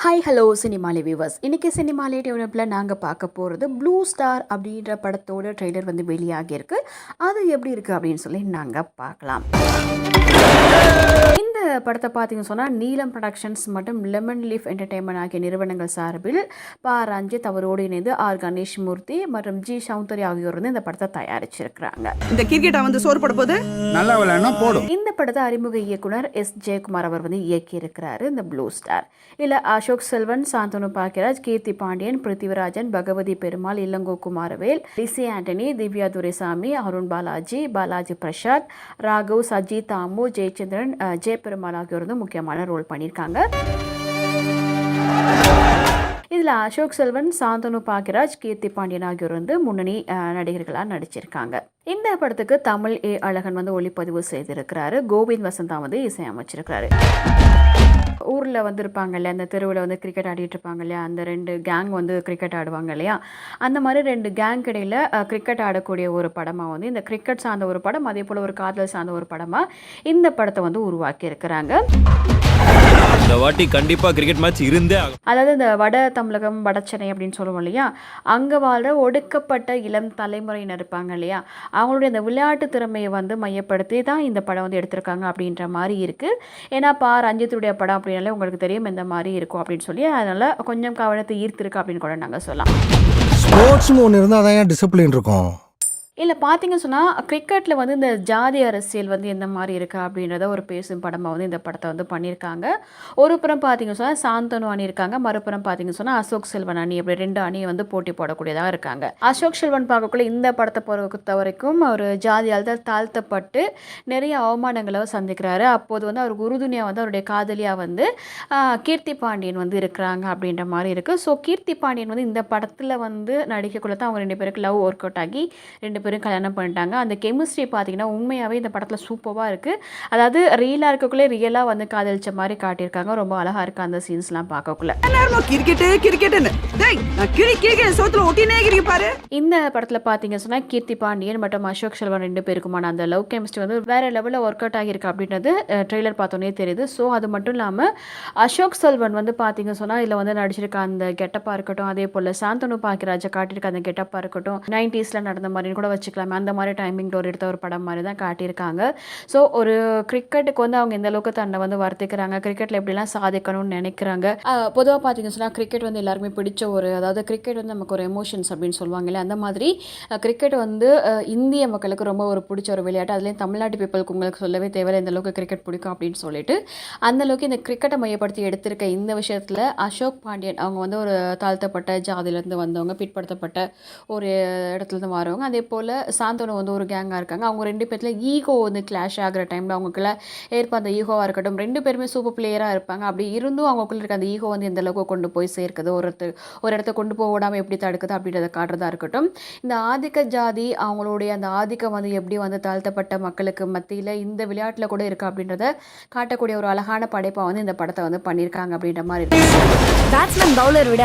Hi hello சினிமாலை viewers. இன்றைக்கி சினிமாலை டியூனப்பில் நாங்கள் பார்க்க போகிறது ப்ளூ ஸ்டார் அப்படின்ற படத்தோட ட்ரெய்லர் வந்து வெளியாகியிருக்கு. அது எப்படி இருக்குது அப்படின்னு சொல்லி நாங்கள் பார்க்கலாம். இந்த படத்தை பார்த்தீங்கன்னு சொன்னால் நீலம் ப்ரொடக்ஷன்ஸ் மற்றும் லெமன் லீஃப் என்டர்டெயின்மெண்ட் ஆகிய நிறுவனங்கள் சார்பில் Pa.Ranjith அவரோடு இணைந்து Ganesh Murthy மற்றும் Soundarya ஆகியோர் வந்து இந்த படத்தை தயாரிச்சிருக்கிறாங்க. இந்த கிரிக்கெட்டை வந்து சோறு போட போது நல்லா விளையாடனா போடும். இந்த படத்தை அறிமுக இயக்குனர் S.Jayakumar அவர் வந்து இயக்கியிருக்கிறாரு. இந்த ப்ளூ ஸ்டார் இல்லை Ashok Selvan, Shanthanu Bhagyaraj, Keerthi Pandian, Prithvirajan, Bagavathi, Perumal, Elango, Kumaravel, Lizzie, Antony, Divya, Duraisamy, Arun, Balaji, Prasad, Raghav, Shajji, Damu, Jeyachandran, Jeyaperumal ஆகியோர் வந்து முக்கியமான ரோல் பண்ணியிருக்காங்க. இதில் Ashok Selvan, Shanthanu Bhagyaraj, Keerthi Pandian ஆகியோர் வந்து முன்னணி நடிகர்களாக நடிச்சிருக்காங்க. இந்த படத்துக்கு தமிழ் அழகன் வந்து ஒளிப்பதிவு செய்திருக்கிறாரு. கோவிந்த் வசந்தா வந்து இசையமைச்சிருக்கிறாரு. ஊரில் வந்து இருப்பாங்க இல்லையா, அந்த தெருவில் வந்து கிரிக்கெட் ஆடிட்டு இருப்பாங்க இல்லையா, அந்த 2 கேங் வந்து கிரிக்கெட் ஆடுவாங்க இல்லையா, அந்த மாதிரி 2 கேங் இடையில் கிரிக்கெட் ஆடக்கூடிய ஒரு படமாக வந்து இந்த கிரிக்கெட் சார்ந்த ஒரு படம், அதே போல் ஒரு காதல் சார்ந்த ஒரு படமாக இந்த படத்தை வந்து உருவாக்கி இருக்கிறாங்க. இந்த வாட்டி கண்டிப்பா கிரிக்கெட் மேட்ச் இருந்தே ஆகும். அதாவது இந்த வட தமிழகம், வட சென்னை அப்படின்னு சொல்லுவோம் இல்லையா, அங்கே வாழ்கிற ஒடுக்கப்பட்ட இளம் தலைமுறையினர் இருப்பாங்க இல்லையா, அவங்களுடைய இந்த விளையாட்டு திறமையை வந்து மையப்படுத்தி தான் இந்த படம் வந்து எடுத்திருக்காங்க அப்படின்ற மாதிரி இருக்குது. ஏன்னா Pa.Ranjithuடைய படம் அப்படின்னாலே உங்களுக்கு தெரியும் இந்த மாதிரி இருக்கும் அப்படின்னு சொல்லி, அதனால் கொஞ்சம் கவனத்தை ஈர்த்திருக்கு அப்படின்னு கூட நாங்கள் சொல்லலாம். ஸ்போர்ட்ஸ்னு ஒன்று இருந்தால் தான் டிசிப்ளின் இருக்கும். இல்லை பார்த்தீங்கன்னு சொன்னால் கிரிக்கெட்டில் வந்து இந்த ஜாதி அரசியல் வந்து எந்த மாதிரி இருக்குது அப்படின்றத ஒரு பேசும் படமாக வந்து இந்த படத்தை வந்து பண்ணியிருக்காங்க. ஒரு புறம் பார்த்தீங்கன்னு சொன்னால் சாந்தனு அணி இருக்காங்க, மறுபுறம் பார்த்தீங்கன்னு சொன்னால் அசோக் செல்வன் அணி, அப்படி 2 அணியை வந்து போட்டி போடக்கூடியதாக இருக்காங்க. அசோக் செல்வன் பார்க்கக்குள்ள இந்த படத்தை பொறுத்த வரைக்கும் ஒரு ஜாதியால் தான் தாழ்த்தப்பட்டு நிறைய அவமானங்களை சந்திக்கிறாரு. அப்போது வந்து அவருக்கு உறுதுணையாக வந்து அவருடைய காதலியாக வந்து கீர்த்தி பாண்டியன் வந்து இருக்கிறாங்க அப்படின்ற மாதிரி இருக்குது. ஸோ கீர்த்தி பாண்டியன் வந்து இந்த படத்தில் வந்து நடிக்கக்குள்ள தான் அவங்க 2 பேருக்கு லவ் ஒர்க் அவுட் ஆகி 2 பேரும் கல்யாணம் பண்ணிட்டாங்க. அந்த கெமிஸ்ட்ரி பார்த்தீங்கன்னா உண்மையாகவே இந்த படத்தில் சூப்பராக இருக்குது. அதாவது ரியலாக இருக்கக்குள்ளே ரியலாக வந்து காதலிச்ச மாதிரி காட்டியிருக்காங்க. ரொம்ப அழகாக இருக்குது அந்த சீன்ஸ்லாம் பார்க்கக்குள்ள. இந்த படத்தில் பார்த்தீங்க சொன்னால் கீர்த்தி பாண்டியன் மற்றும் அசோக் செல்வன் 2 பேருக்குமான அந்த லவ் கெமிஸ்ட்ரி வந்து வேறு லெவலில் ஒர்க் அவுட் ஆகியிருக்கு அப்படின்றது ட்ரெய்லர் பார்த்தோன்னே தெரியுது. ஸோ அது மட்டும் இல்லாமல் அசோக் செல்வன் வந்து பார்த்தீங்க சொன்னால் இதில் வந்து நடிச்சிருக்க அந்த கெட்டப்பாக இருக்கட்டும், அதே போல் சாந்தனு பாக்கியராஜை காட்டியிருக்க அந்த கெட்டப்பாக இருக்கட்டும், 90s நடந்த மாதிரி கூட வச்சுக்கலாமே, அந்த மாதிரி டைமிங்கில் எடுத்த ஒரு படம் மாதிரி தான் காட்டியிருக்காங்க. ஸோ ஒரு கிரிக்கெட்டுக்கு வந்து அவங்க எந்த அளவுக்கு தன்னை வந்து வர்த்திக்கிறாங்க, கிரிக்கெட்டில் எப்படிலாம் சாதிக்கணும்னு நினைக்கிறாங்க. பொதுவாக பார்த்தீங்கன்னு சொன்னால் கிரிக்கெட் வந்து எல்லாருமே பிடிச்ச ஒரு, அதாவது கிரிக்கெட் வந்து நமக்கு ஒரு எமோஷன்ஸ் அப்படின்னு சொல்லுவாங்க இல்லையா, அந்த மாதிரி கிரிக்கெட் வந்து இந்திய மக்களுக்கு ரொம்ப ஒரு பிடிச்ச ஒரு விளையாட்டு. அதுலேயும் தமிழ்நாட்டு பீப்புளுக்கு உங்களுக்கு சொல்லவே தேவையில்லை எந்த அளவுக்கு கிரிக்கெட் பிடிக்கும் அப்படின்னு சொல்லிட்டு, அந்த அளவுக்கு இந்த கிரிக்கெட்டை மையப்படுத்தி எடுத்திருக்க இந்த விஷயத்தில் அசோக் பாண்டியன் அவங்க வந்து ஒரு தாழ்த்தப்பட்ட ஜாதியிலேருந்து வந்தவங்க, பிற்படுத்தப்பட்ட ஒரு இடத்துலேருந்து வரவங்க. அதே போல் சாந்தனு வந்து ஒரு கேங்காக இருக்காங்க. அவங்க 2 பேர்த்துல ஈகோ வந்து கிளாஷ் ஆகிற டைமில் அவங்களுக்குள்ள ஏற்ப அந்த ஈகோவாக இருக்கட்டும், 2 பேருமே சூப்பர் பிளேயராக இருப்பாங்க. அப்படி இருந்தும் அவங்களுக்குள்ள இருக்க அந்த ஈகோ வந்து எந்த அளவுக்கு கொண்டு போய் சேர்க்குது, ஒரு இடத்த கொண்டு போக விடாமல் எப்படி தடுக்குது அப்படின்றத காட்டுறதா இருக்கட்டும். இந்த ஆதிக்க ஜாதி அவங்களுடைய அந்த ஆதிக்கம் வந்து எப்படி வந்து தாழ்த்தப்பட்ட மக்களுக்கு மத்தியில் இந்த விளையாட்டில் கூட இருக்குது அப்படின்றத காட்டக்கூடிய ஒரு அழகான படைப்பாக வந்து இந்த படத்தை வந்து பண்ணியிருக்காங்க அப்படின்ற மாதிரி இருக்கு. பேட்ஸ்மேன் பவுலர் விட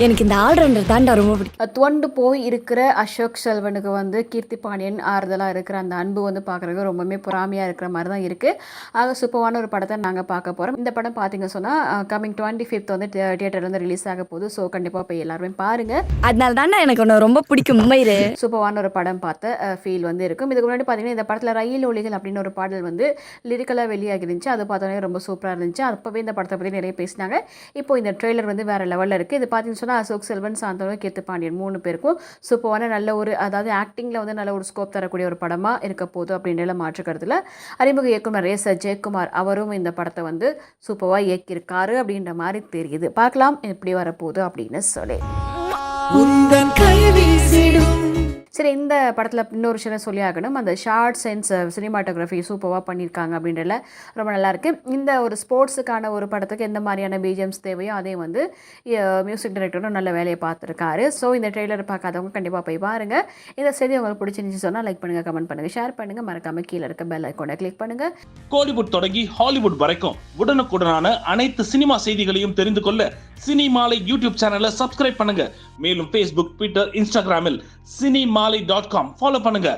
எனக்கு இந்த ஆல்ரவுண்டர் தாண்டா ரொம்ப பிடிக்கும். துவண்டு போய் இருக்கிற அசோக் செல்வனுக்கு வந்து கீர்த்தி பாண்டியன் ஆறுதலாக இருக்கிற அந்த அன்பு வந்து பார்க்குறதுக்கு ரொம்பவே பொறாமையாக இருக்கிற மாதிரி தான் இருக்குது. ஆக சூப்பரான ஒரு படத்தை நாங்கள் பார்க்க போகிறோம். இந்த படம் பார்த்தீங்க சொன்னால் கம்மிங் 25th வந்து தியேட்டர் வந்து ரிலீஸ் ஆக போகுது. ஸோ கண்டிப்பாக போய் எல்லாருமே பாருங்கள். அதனால தானே எனக்கு ஒன்று ரொம்ப பிடிக்கும். சூப்பரான ஒரு படம் பார்த்த ஃபீல் வந்து இருக்கும். இதுக்கு முன்னாடி பார்த்தீங்கன்னா இந்த படத்தில் ரயில் ஒலிகள் அப்படின்னு ஒரு பாடல் வந்து லிரிக்கலாக வெளியாகி இருந்துச்சு. அது பார்த்தோன்னே ரொம்ப சூப்பராக இருந்துச்சு. அப்போவே இந்த படத்தை பற்றி நிறைய பேசினாங்க. இப்போ இந்த ட்ரெய்லர் வந்து வேறு லெவலில் இருக்குது. இது பார்த்தீங்கன்னு சொன்னால் அசோக் செல்வன், சாந்தனு, கீர்த்தி பாண்டியன் 3 பேருக்கும் சூப்பரான நல்ல ஒரு, அதாவது ஆக்டிங்கில் வந்து நல்ல ஒரு ஸ்கோப் தரக்கூடிய ஒரு படமாக இருக்க போகுது அப்படின்ற மாற்றுக்கிறதுல அறிமுக இயக்குனர் S.Jayakumar அவரும் இந்த படத்தை வந்து சூப்பராக இயக்கியிருக்காரு அப்படின்ற மாதிரி தெரியுது. பார்க்கலாம் எப்படி வரப்போகுது அப்படின்னு சொல்லி. சரி, இந்த படத்தில் இன்னொரு விஷயம் சொல்லி ஆகணும். அந்த ஷார்ட் சென்ஸ் சினிமாட்டோகிராஃபி சூப்பராக பண்ணியிருக்காங்க அப்படின்றல ரொம்ப நல்லாயிருக்கு. இந்த ஒரு ஸ்போர்ட்ஸுக்கான ஒரு படத்துக்கு எந்த மாதிரியான பிஜிஎம்ஸ் தேவையோ அதே வந்து மியூசிக் டைரக்டரும் நல்ல வேலையை பார்த்துருக்காரு. ஸோ இந்த ட்ரெய்லர் பார்க்காதவங்க கண்டிப்பாக போய் பாருங்கள். இந்த செய்தி உங்களுக்கு பிடிச்சிருந்துச்சு சொன்னால் லைக் பண்ணுங்கள், கமெண்ட் பண்ணுங்கள், ஷேர் பண்ணுங்கள், மறக்காமல் கீழே இருக்க பெல் ஐக்கானை கிளிக் பண்ணுங்கள். கோலிவுட் தொடங்கி ஹாலிவுட் வரைக்கும் உடனுக்குடனான அனைத்து சினிமா செய்திகளையும் தெரிந்து கொள்ள சினிமாலை யூடியூப் சேனலை சப்ஸ்கிரைப் பண்ணுங்க. மேலும் Facebook, Twitter, Instagramமில் cinemaalai.com ஃபாலோ பண்ணுங்க.